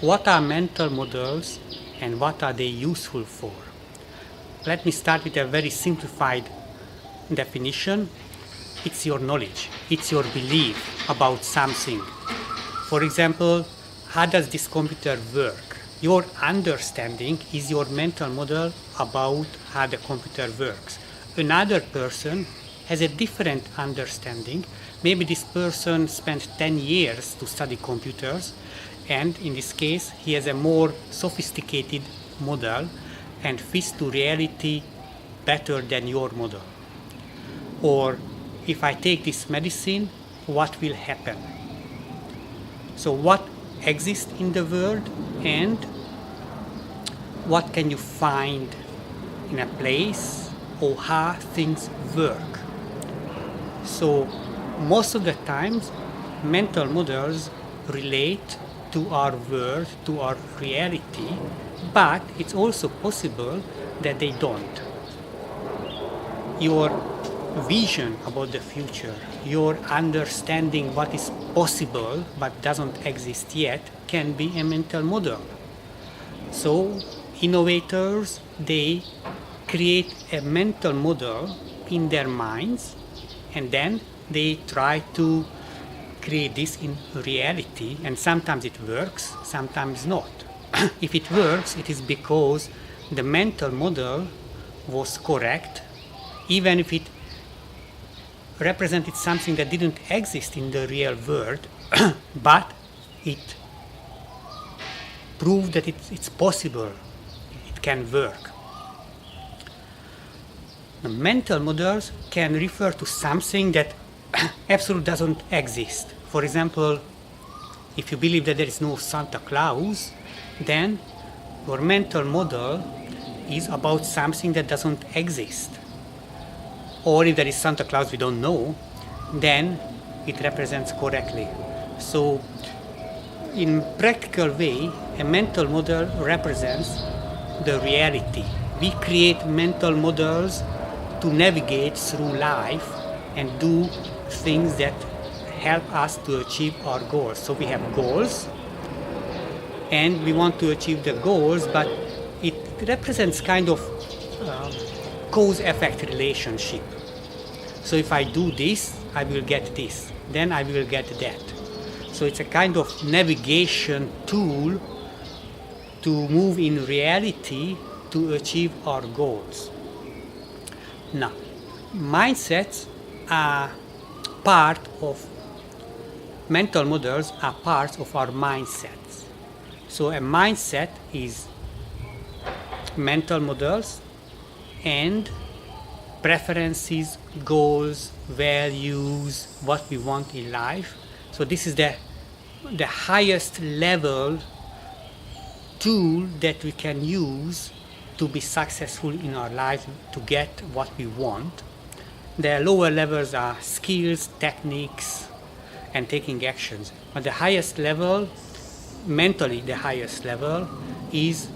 what are mental models and what are they useful for? Let me start with a very simplified definition. It's your knowledge, it's your belief about something. For example, how does this computer work? Your understanding is your mental model about how the computer works. Another person has a different understanding. Maybe this person spent 10 years to study computers, and in this case he has a more sophisticated model and fits to reality better than your model. Or if I take this medicine, what will happen? So what exists in the world and what can you find in a place, or how things work. So most of the times mental models relate to our world, to our reality, but it's also possible that they don't. Your vision about the future, your understanding what is possible but doesn't exist yet, can be a mental model. So innovators, they create a mental model in their minds and then they try to create this in reality, and sometimes it works, sometimes not. If it works, it is because the mental model was correct, even if it represented something that didn't exist in the real world, but it proved that it's possible, it can work. The mental models can refer to something that absolutely doesn't exist. For example, if you believe that there is no Santa Claus, then your mental model is about something that doesn't exist. Or if there is Santa Claus we don't know, then it represents correctly. So in practical way, a mental model represents the reality. We create mental models to navigate through life and do things that help us to achieve our goals. So we have goals and we want to achieve the goals, but it represents kind of cause-effect relationship. So if I do this, I will get this, then I will get that. So it's a kind of navigation tool to move in reality to achieve our goals. Now, mindsets are part of, mental models are parts of our mindsets. So a mindset is mental models and preferences, goals, values, what we want in life. So this is the highest level tool that we can use to be successful in our lives, to get what we want. The lower levels are skills, techniques, and taking actions. But the highest level, mentally the highest level, is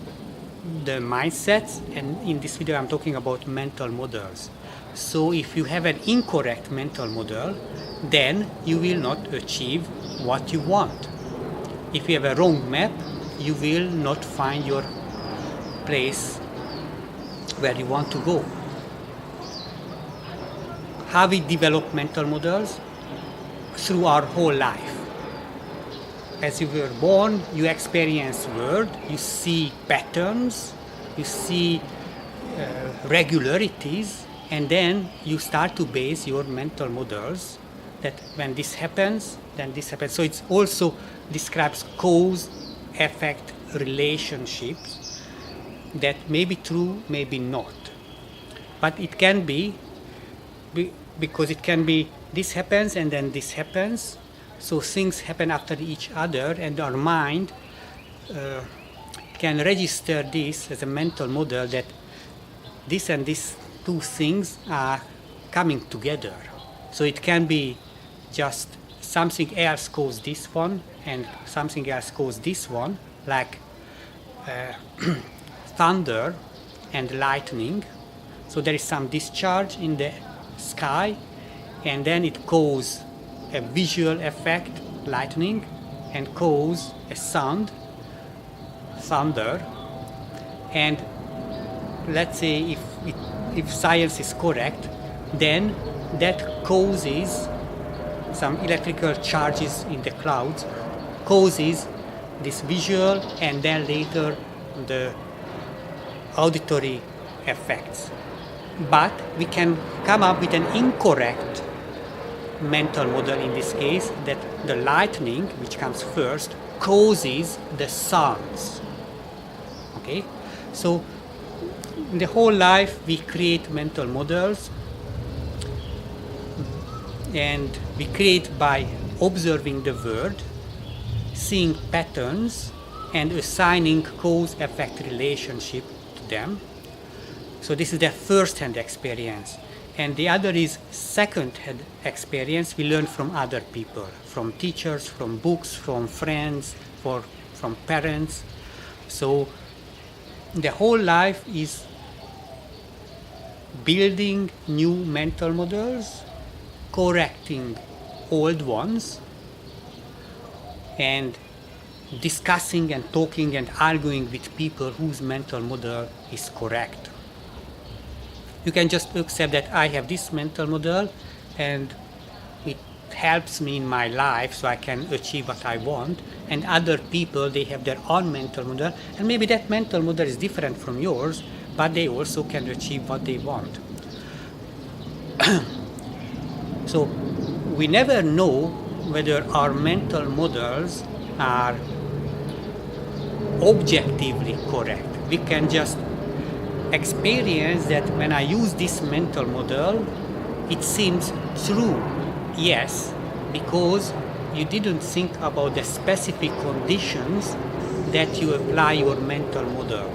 the mindsets, and in this video I'm talking about mental models. So if you have an incorrect mental model, then you will not achieve what you want. If you have a wrong map, you will not find your place where you want to go. How we develop mental models? Through our whole life. As you were born, you experience world, you see patterns, you see regularities, and then you start to base your mental models that when this happens, then this happens. So it also describes cause-effect relationships that may be true, maybe not. But it can be, because it can be this happens and then this happens. So things happen after each other, and our mind can register this as a mental model that this and these two things are coming together. So it can be just something else caused this one and something else caused this one, like thunder and lightning. So there is some discharge in the sky, and then it causes a visual effect, lightning, and cause a sound, thunder, and let's say if science is correct, then that causes some electrical charges in the clouds, causes this visual and then later the auditory effects. But we can come up with an incorrect mental model in this case, that the lightning, which comes first, causes the sounds. Okay, so in the whole life we create mental models, and we create by observing the world, seeing patterns and assigning cause-effect relationship to them. So this is the first-hand experience. And the other is second-hand experience. We learn from other people, from teachers, from books, from friends, from parents. So the whole life is building new mental models, correcting old ones, and discussing and talking and arguing with people whose mental model is correct. You can just accept that I have this mental model and it helps me in my life so I can achieve what I want, and other people, they have their own mental model, and maybe that mental model is different from yours, but they also can achieve what they want. So we never know whether our mental models are objectively correct. We can just experience that when I use this mental model, it seems true. Yes, because you didn't think about the specific conditions that you apply your mental model.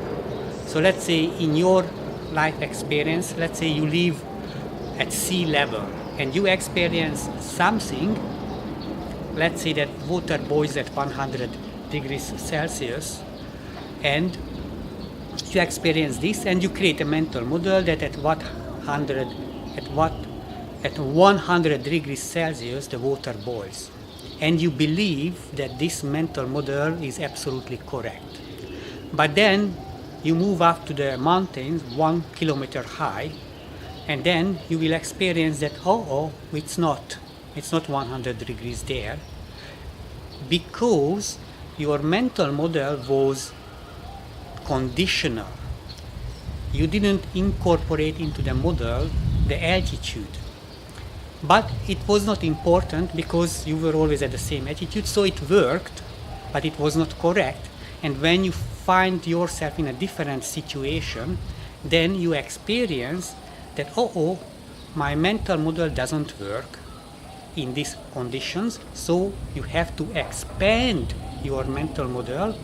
So let's say in your life experience, let's say you live at sea level and you experience something, let's say that water boils at 100 degrees Celsius, and you experience this and you create a mental model that at 100 degrees Celsius the water boils, and you believe that this mental model is absolutely correct. But then you move up to the mountains 1 kilometer high, and then you will experience that it's not 100 degrees there, because your mental model was conditional. You didn't incorporate into the model the altitude. But it was not important because you were always at the same altitude, so it worked, but it was not correct. And when you find yourself in a different situation, then you experience that, my mental model doesn't work in these conditions, so you have to expand your mental model,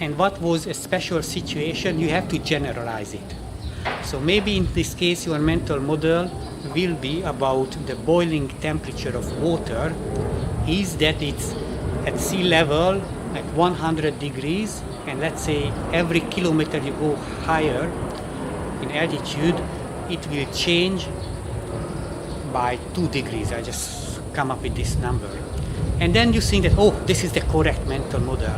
and what was a special situation, you have to generalize it. So maybe in this case your mental model will be about the boiling temperature of water is that it's at sea level at 100 degrees, and let's say every kilometer you go higher in altitude, it will change by 2 degrees. I just come up with this number. And then you think that, this is the correct mental model.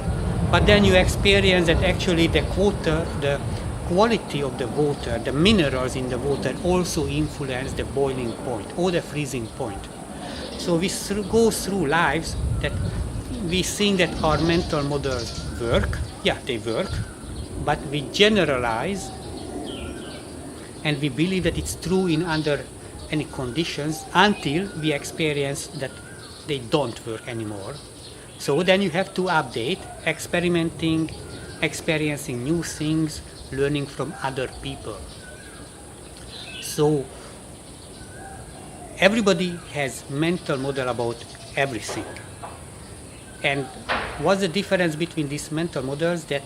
But then you experience that actually the quality of the water, the minerals in the water also influence the boiling point or the freezing point. So we go through lives that we think that our mental models work. Yeah, they work, but we generalize and we believe that it's true in under any conditions until we experience that they don't work anymore. So then you have to update, experimenting, experiencing new things, learning from other people. So everybody has mental model about everything. And what's the difference between these mental models? That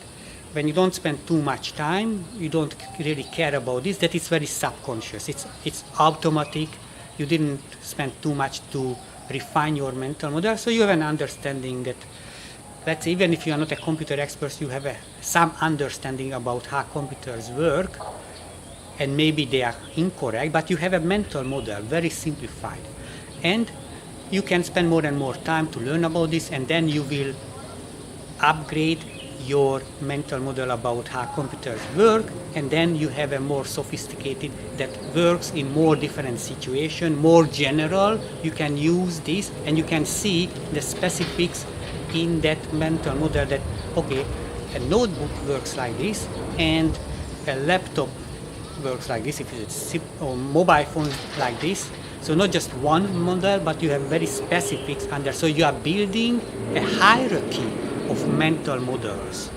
when you don't spend too much time, you don't really care about this, that it's very subconscious, it's automatic, you didn't spend too much to refine your mental model, so you have an understanding that, let's say, even if you are not a computer expert, you have some understanding about how computers work, and maybe they are incorrect, but you have a mental model, very simplified. And you can spend more and more time to learn about this, and then you will upgrade your mental model about how computers work, and then you have a more sophisticated that works in more different situations, more general. You can use this and you can see the specifics in that mental model that, okay, a notebook works like this and a laptop works like this, if it's or mobile phone like this. So not just one model, but you have very specifics under. So you are building a hierarchy of mental models.